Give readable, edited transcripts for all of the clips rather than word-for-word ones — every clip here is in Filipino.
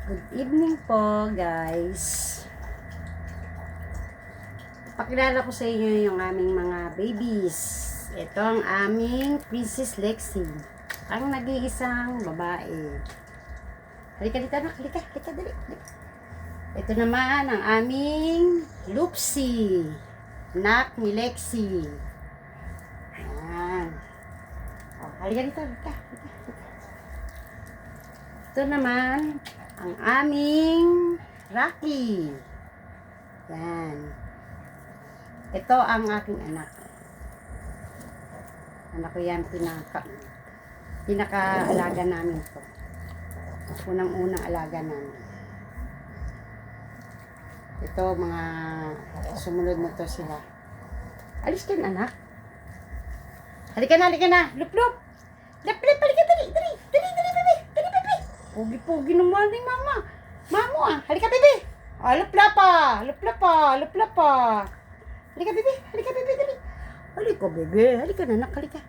Good evening po, guys. Pakilala ko sa inyo yung aming mga babies. Ito ang aming Princess Lexi, ang nag-iisang babae. Halika dito, anak. Halika, dali. Ito naman ang aming Lupsi, anak ni Lexi. Ayan. Oh, halika dito, halika. Ito naman ang aming Rocky. Yan. Ito ang aking anak. Anak ko yan, pinaka-alaga namin to. Unang-unang alaga namin. Ito, mga sumunod na to sila. Alis ka na, anak. Halika na. Lup. Halika, dali, bebe. Pugi-pugi naman ni mama. Mamo halika, bebe. Lupla pa. Halika, bebe, dali. Halika na, anak, halika.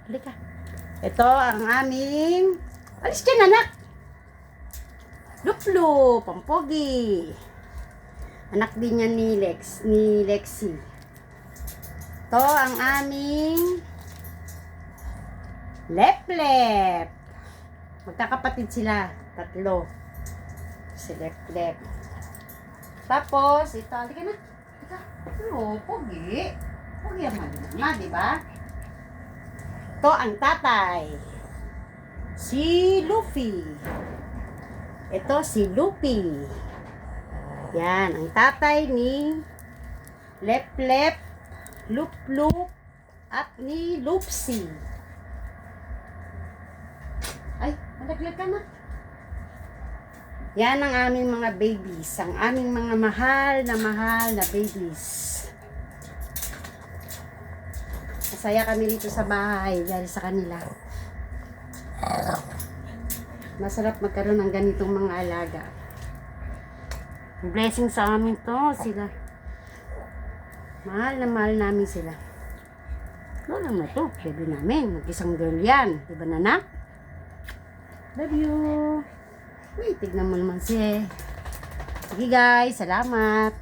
Ito ang aming, alis ka na, anak. Luplo, pampogi. Anak din yan ni Lexi. Ito ang aming Lep. Magkakapatid sila, tatlo. Si Lep. Tapos, ito, halika na. Pogi. Pogi ang mama, di ba? Ito ang tatay. Si Luffy. Ito si Luffy. Yan, ang tatay ni Lep, Lup, at ni Lupsi. Ay, malaglag ka na. Yan ang aming mga babies. Ang aming mga mahal na babies. Masaya kami dito sa bahay dahil sa kanila. Masarap magkaroon ng ganitong mga alaga. Blessing sa amin to sila. Mahal namin sila. Ano lang na to, baby namin. Mag-isang girl yan. Diba, nanak? Love you. Wait, tignan mo naman siya. Sige guys, salamat.